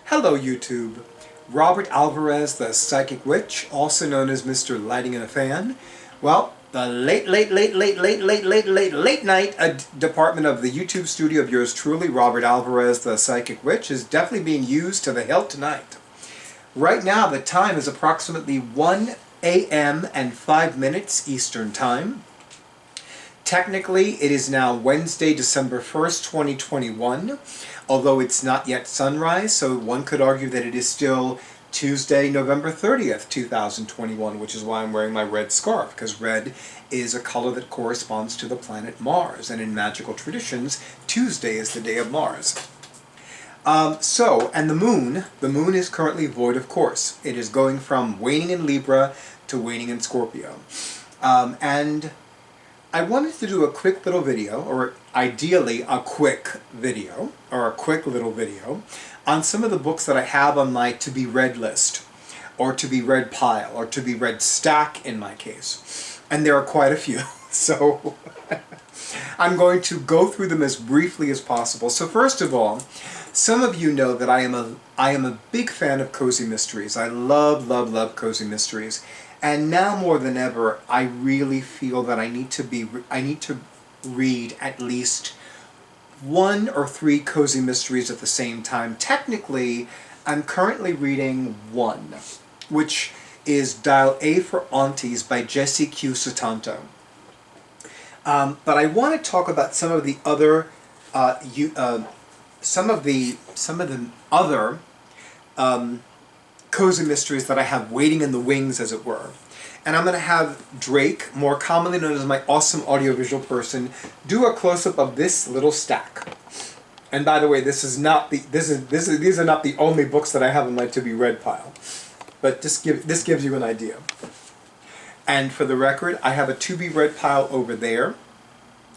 Hello YouTube. Robert Alvarez, the Psychic Witch, also known as Mr. Lighting in a Fan. Well, the late night department of the YouTube studio of yours truly, Robert Alvarez, the Psychic Witch, is definitely being used to the hilt tonight. Right now the time is approximately 1 a.m. and 5 minutes Eastern Time. Technically, it is now Wednesday, December 1st, 2021, although it's not yet sunrise, so one could argue that it is still Tuesday, November 30th, 2021, which is why I'm wearing my red scarf, because red is a color that corresponds to the planet Mars, and in magical traditions, Tuesday is the day of Mars. And the moon is currently void of course. It is going from waning in Libra to waning in Scorpio. And I wanted to do a quick little video, or ideally a quick video, or a quick little video, on some of the books that I have on my to-be-read list, or to-be-read pile, or to-be-read stack in my case. And there are quite a few, so I'm going to go through them as briefly as possible. So first of all, some of you know that I am a big fan of cozy mysteries. I love cozy mysteries. And now more than ever, I really feel that I need to read at least 1 or 3 cozy mysteries at the same time. Technically, I'm currently reading 1, which is Dial A for Aunties by Jessie Q. Sutanto. But I want to talk about some of the other cozy mysteries that I have waiting in the wings, as it were. And I'm going to have Drake, more commonly known as my awesome audiovisual person, do a close-up of this little stack. And by the way, these are not the only books that I have in my to-be-read pile. But this gives you an idea. And for the record, I have a to-be-read pile over there,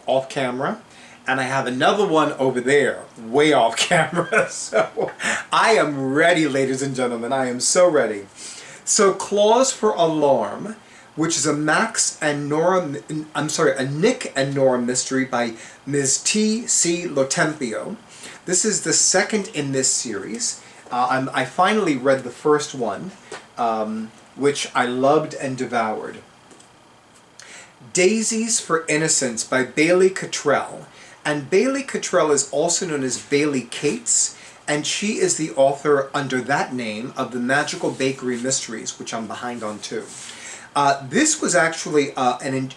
off camera. And I have another one over there, way off camera. So I am ready, ladies and gentlemen. I am so ready. So Clause for Alarm, which is a Nick and Nora mystery by Ms. T.C. Lotempio. This is the second in this series. I finally read the first one, which I loved and devoured. Daisies for Innocence by Bailey Cottrell. And Bailey Cottrell is also known as Bailey Cates, and she is the author under that name of the Magical Bakery Mysteries, which I'm behind on too. This was actually,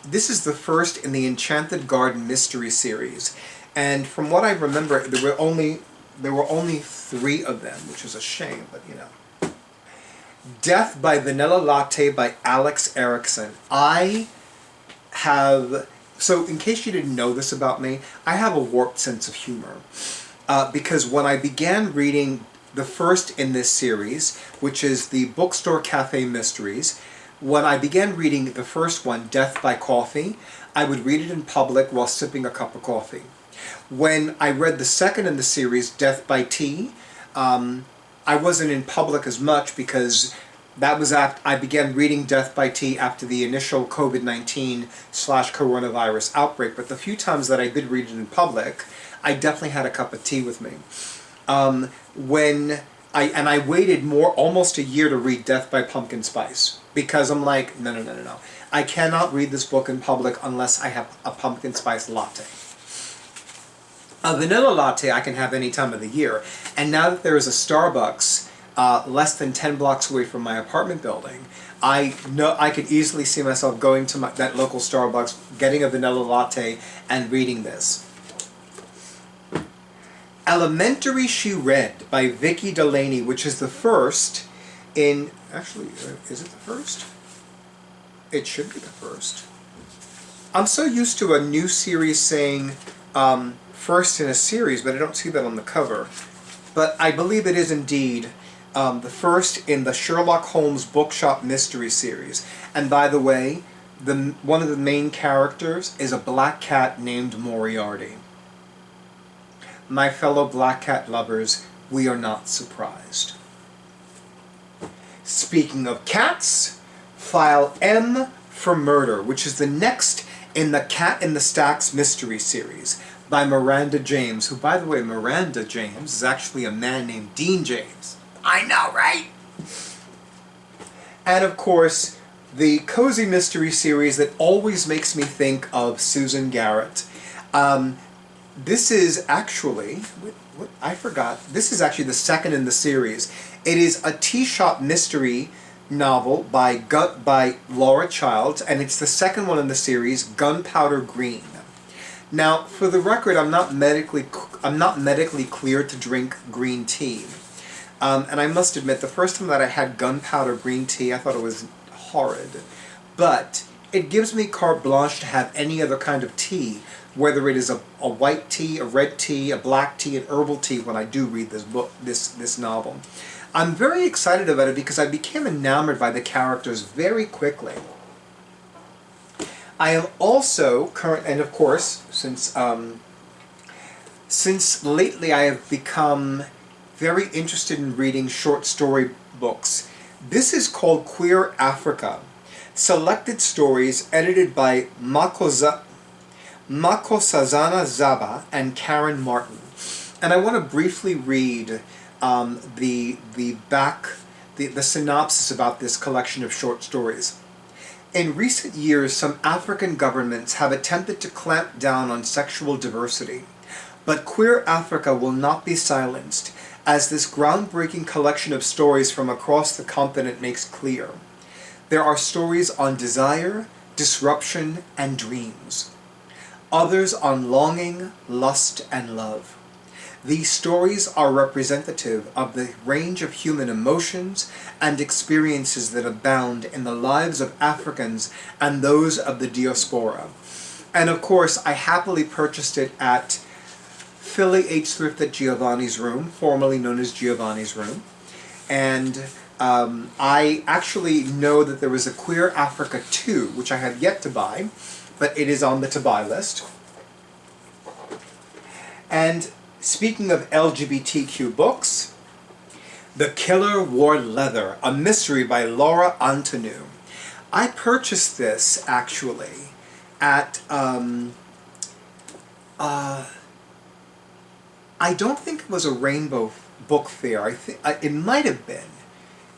this is the first in the Enchanted Garden Mystery series, and from what I remember, there were only 3 of them, which is a shame, but you know. Death by Vanilla Latte by Alex Erickson. So in case you didn't know this about me, I have a warped sense of humor. Because when I began reading the first in this series, which is the Bookstore Cafe Mysteries, when I began reading the first one, Death by Coffee, I would read it in public while sipping a cup of coffee. When I read the second in the series, Death by Tea, I wasn't in public as much because that was after I began reading Death by Tea after the initial COVID-19/coronavirus outbreak, but the few times that I did read it in public, I definitely had a cup of tea with me. I waited almost a year to read Death by Pumpkin Spice, because I'm like, no. I cannot read this book in public unless I have a pumpkin spice latte. A vanilla latte I can have any time of the year, and now that there is a Starbucks less than 10 blocks away from my apartment building, I know I could easily see myself going to that local Starbucks, getting a vanilla latte, and reading this. Elementary She Read by Vicky Delaney, which is the first in... Actually, is it the first? It should be the first. I'm so used to a new series saying first in a series, but I don't see that on the cover. But I believe it is indeed the first in the Sherlock Holmes Bookshop Mystery Series. And by the way, one of the main characters is a black cat named Moriarty. My fellow black cat lovers, we are not surprised. Speaking of cats, File M for Murder, which is the next in the Cat in the Stacks Mystery Series by Miranda James, who, by the way, Miranda James is actually a man named Dean James. I know, right? And of course, the cozy mystery series that always makes me think of Susan Garrett. This is actually, I forgot, this is actually the second in the series. It is a tea shop mystery novel by Laura Childs, and it's the second one in the series, Gunpowder Green. Now, for the record, I'm not medically cleared to drink green tea. And I must admit, the first time that I had gunpowder green tea, I thought it was horrid. But it gives me carte blanche to have any other kind of tea, whether it is a white tea, a red tea, a black tea, an herbal tea, when I do read this book, this novel. I'm very excited about it because I became enamored by the characters very quickly. I am also and of course, since lately I have become very interested in reading short story books. This is called Queer Africa, selected stories edited by Makosazana Zaba and Karen Martin. And I want to briefly read the synopsis about this collection of short stories. In recent years, some African governments have attempted to clamp down on sexual diversity, but Queer Africa will not be silenced, as this groundbreaking collection of stories from across the continent makes clear. There are stories on desire, disruption, and dreams. Others on longing, lust, and love. These stories are representative of the range of human emotions and experiences that abound in the lives of Africans and those of the diaspora. And of course, I happily purchased it at Philly H. Thrift at Giovanni's Room, formerly known as Giovanni's Room. And I actually know that there was a Queer Africa 2, which I have yet to buy, but it is on the to-buy list. And speaking of LGBTQ books, The Killer Wore Leather, a mystery by Laura Antonou. I purchased this, actually, at, I don't think it was a Rainbow Book Fair. I think it might have been.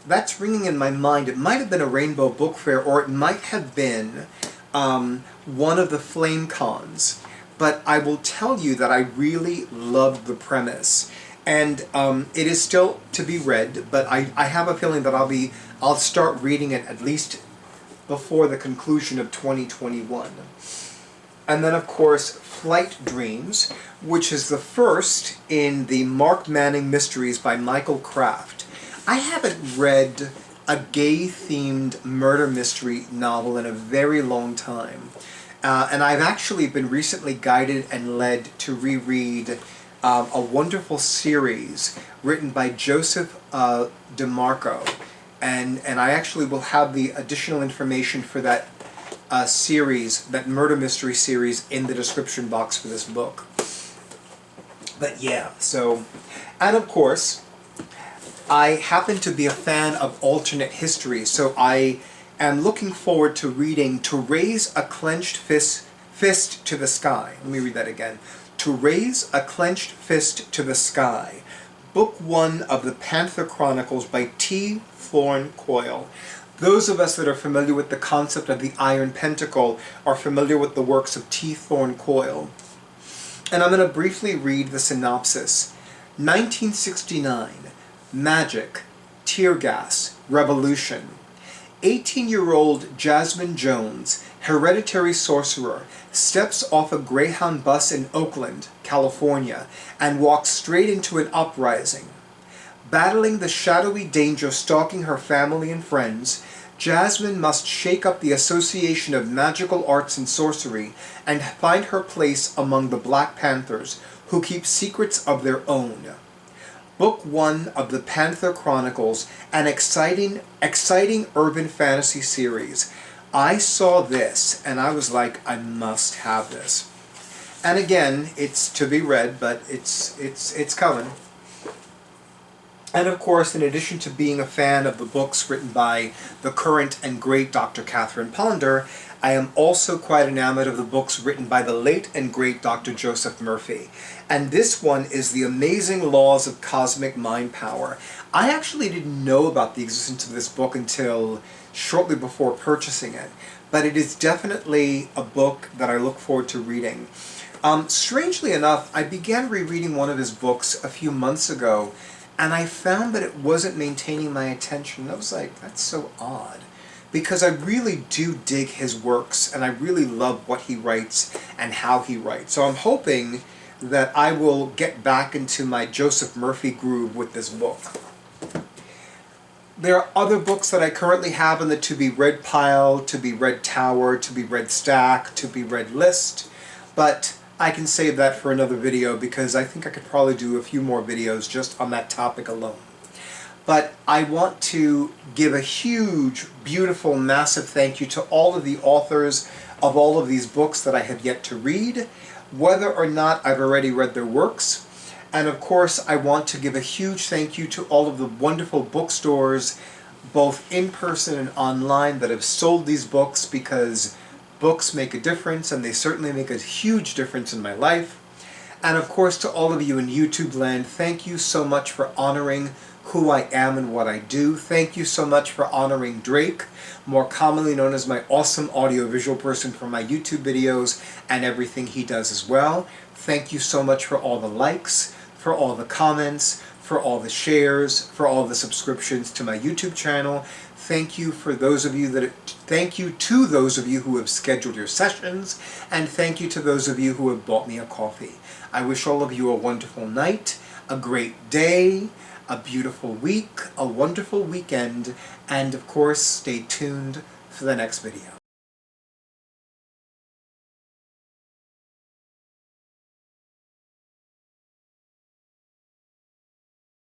That's ringing in my mind. It might have been a Rainbow Book Fair, or it might have been one of the Flame Cons. But I will tell you that I really loved the premise. And it is still to be read, but I have a feeling that I'll start reading it at least before the conclusion of 2021. And then, of course, Flight Dreams, which is the first in the Mark Manning Mysteries by Michael Kraft. I haven't read a gay-themed murder mystery novel in a very long time. And I've actually been recently guided and led to reread a wonderful series written by Joseph DeMarco. And I actually will have the additional information for that series, that murder mystery series, in the description box for this book. But yeah, so, and of course, I happen to be a fan of alternate history, so I am looking forward to reading To Raise a Clenched Fist to the Sky. Let me read that again. To Raise a Clenched Fist to the Sky. Book 1 of the Panther Chronicles by T. Thorne Coyle. Those of us that are familiar with the concept of the Iron Pentacle are familiar with the works of T. Thorne Coyle. And I'm going to briefly read the synopsis. 1969. Magic. Tear gas. Revolution. 18-year-old Jasmine Jones, hereditary sorcerer, steps off a Greyhound bus in Oakland, California, and walks straight into an uprising. Battling the shadowy danger stalking her family and friends, Jasmine must shake up the Association of Magical Arts and Sorcery and find her place among the Black Panthers, who keep secrets of their own. Book 1 of the Panther Chronicles, an exciting urban fantasy series. I saw this and I was like, I must have this. And again, it's to be read, but it's coming. And of course, in addition to being a fan of the books written by the current and great Dr. Catherine Ponder, I am also quite enamored of the books written by the late and great Dr. Joseph Murphy. And this one is The Amazing Laws of Cosmic Mind Power. I actually didn't know about the existence of this book until shortly before purchasing it, but it is definitely a book that I look forward to reading. Strangely enough, I began rereading one of his books a few months ago, and I found that it wasn't maintaining my attention. I was like, that's so odd. Because I really do dig his works, and I really love what he writes and how he writes. So I'm hoping that I will get back into my Joseph Murphy groove with this book. There are other books that I currently have in the to-be-read pile, to-be-read tower, to-be-read stack, to-be-read list, but I can save that for another video because I think I could probably do a few more videos just on that topic alone. But I want to give a huge, beautiful, massive thank you to all of the authors of all of these books that I have yet to read, whether or not I've already read their works. And of course, I want to give a huge thank you to all of the wonderful bookstores, both in person and online, that have sold these books, because books make a difference, and they certainly make a huge difference in my life. And of course, to all of you in YouTube land, thank you so much for honoring who I am and what I do. Thank you so much for honoring Drake, more commonly known as my awesome audiovisual person, for my YouTube videos and everything he does as well. Thank you so much for all the likes, for all the comments, for all the shares, for all the subscriptions to my YouTube channel. Thank you for those of you thank you to those of you who have scheduled your sessions, and thank you to those of you who have bought me a coffee. I wish all of you a wonderful night, a great day, a beautiful week, a wonderful weekend, and of course, stay tuned for the next video.